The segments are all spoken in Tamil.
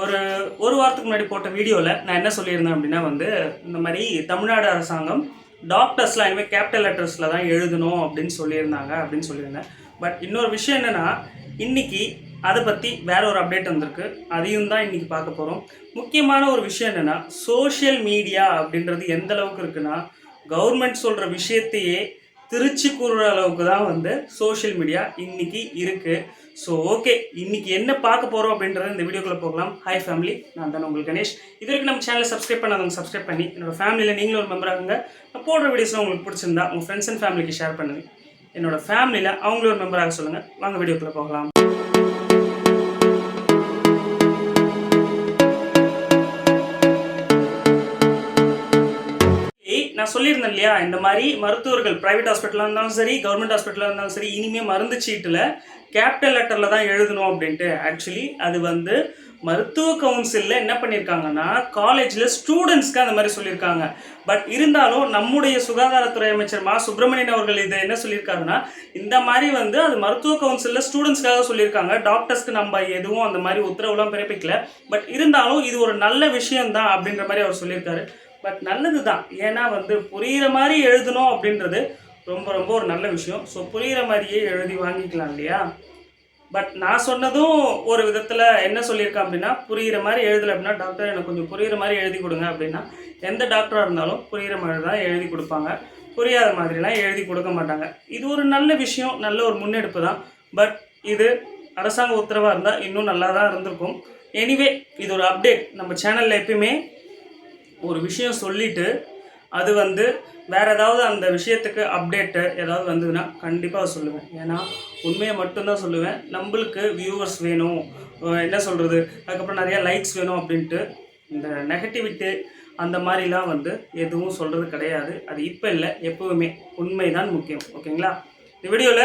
ஒரு வாரத்துக்கு முன்னாடி போட்ட வீடியோவில் நான் என்ன சொல்லியிருந்தேன் அப்படின்னா இந்த மாதிரி தமிழ்நாடு அரசாங்கம் டாக்டர்ஸ்லாம் இனிமேல் கேபிட்டல் லெட்டர்ஸில் தான் எழுதணும் அப்படின்னு சொல்லியிருந்தேன். பட் இன்னொரு விஷயம் என்னென்னா, இன்றைக்கி அதை பற்றி வேற ஒரு அப்டேட் வந்திருக்கு. அதையும் தான் இன்றைக்கி பார்க்க போகிறோம். முக்கியமான ஒரு விஷயம் என்னென்னா, சோஷியல் மீடியா அப்படின்றது எந்த அளவுக்கு இருக்குன்னா, கவர்மெண்ட் சொல்கிற விஷயத்தையே திருச்சி கூறுற அளவுக்கு தான் சோஷியல் மீடியா இன்றைக்கி இருக்குது. ஸோ ஓகே, இன்றைக்கி என்ன பார்க்க போகிறோம் அப்படின்றத இந்த வீடியோக்குள்ளே போகலாம். ஹாய் ஃபேமிலி, நான் தான் உங்களுக்கு கணேஷ். இது வரைக்கும் நம்ம சேனலை சப்ஸ்கிரைப் பண்ணாதவங்க சப்ஸ்கிரைப் பண்ணி என்னோடய ஃபேமிலியில் நீங்களும் ஒரு மெம்பர் ஆகுங்க. நான் போடுற வீடியோஸ்லாம் உங்களுக்கு பிடிச்சிருந்தா உங்கள் ஃப்ரெண்ட்ஸ் அண்ட் ஃபேமிலிக்கு ஷேர் பண்ணுங்கள். என்னோடய ஃபேமிலியில் அவங்களும் ஒரு மெம்பராக சொல்லுங்கள். வாங்க வீடியோக்குள்ளே போகலாம். நான் சொல்லியிருந்தேன் இல்லையா, இந்த மாதிரி மருத்துவர்கள் ப்ரைவேட் ஹாஸ்பிட்டலாக இருந்தாலும் சரி, கவர்மெண்ட் ஹாஸ்பிட்டலாக இருந்தாலும் சரி, இனிமேல் மருந்து சீட்டில் கேபிட்டல் லெட்டரில் தான் எழுதணும் அப்படின்ட்டு. ஆக்சுவலி அது மருத்துவ கவுன்சிலில் என்ன பண்ணியிருக்காங்கன்னா, காலேஜில் ஸ்டூடெண்ட்ஸ்க்கு அந்த மாதிரி சொல்லியிருக்காங்க. பட் இருந்தாலும் நம்முடைய சுகாதாரத்துறை அமைச்சர் மா சுப்பிரமணியன் அவர்கள் இதை என்ன சொல்லியிருக்காருன்னா, இந்த மாதிரி அது மருத்துவ கவுன்சிலில் ஸ்டூடெண்ட்ஸ்க்காக சொல்லியிருக்காங்க. டாக்டர்ஸ்க்கு நம்ம எதுவும் அந்த மாதிரி உத்தரவுலாம் பிறப்பிக்கல. பட் இருந்தாலும் இது ஒரு நல்ல விஷயம்தான் அப்படின்ற மாதிரி அவர் சொல்லியிருக்காரு. பட் நல்லது தான். ஏன்னா புரிகிற மாதிரி எழுதணும் அப்படின்றது ரொம்ப ரொம்ப ஒரு நல்ல விஷயம். ஸோ புரிகிற மாதிரியே எழுதி வாங்கிக்கலாம் இல்லையா. பட் நான் சொன்னதும் ஒரு விதத்தில் என்ன சொல்லியிருக்கேன் அப்படின்னா, புரிகிற மாதிரி எழுதலை அப்படின்னா, டாக்டர் எனக்கு கொஞ்சம் புரிகிற மாதிரி எழுதி கொடுங்க அப்படின்னா, எந்த டாக்டராக இருந்தாலும் புரிகிற மாதிரி தான் எழுதி கொடுப்பாங்க. புரியாத மாதிரிலாம் எழுதி கொடுக்க மாட்டாங்க. இது ஒரு நல்ல விஷயம், நல்ல ஒரு முன்னெடுப்பு தான். பட் இது அரசாங்க உத்தரவாக இருந்தால் இன்னும் நல்லா தான் இருந்திருக்கும். எனிவே, இது ஒரு அப்டேட். நம்ம சேனலில் எப்பயுமே ஒரு விஷயம் சொல்லிவிட்டு அது வேறு ஏதாவது அந்த விஷயத்துக்கு அப்டேட்டு ஏதாவது வந்ததுன்னா கண்டிப்பாக சொல்லுவேன். ஏன்னா உண்மையை மட்டும்தான் சொல்லுவேன். நம்மளுக்கு வியூவர்ஸ் வேணும், என்ன சொல்கிறது, அதுக்கப்புறம் நிறையா லைக்ஸ் வேணும் அப்படின்ட்டு இந்த நெகட்டிவிட்டி அந்த மாதிரிலாம் எதுவும் சொல்கிறது கிடையாது. அது இப்போ இல்லை, எப்போவுமே உண்மை தான் முக்கியம். ஓகேங்களா. இந்த வீடியோவில்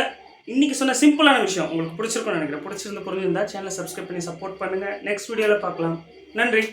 இன்றைக்கி சொன்ன சிம்பிளான விஷயம் உங்களுக்கு பிடிச்சிருக்கும்னு நினைக்கிறேன். பிடிச்சிருந்து புரிஞ்சிருந்தால் சேனலை சப்ஸ்கிரைப் பண்ணி சப்போர்ட் பண்ணுங்கள். நெக்ஸ்ட் வீடியோவில் பார்க்கலாம். நன்றி.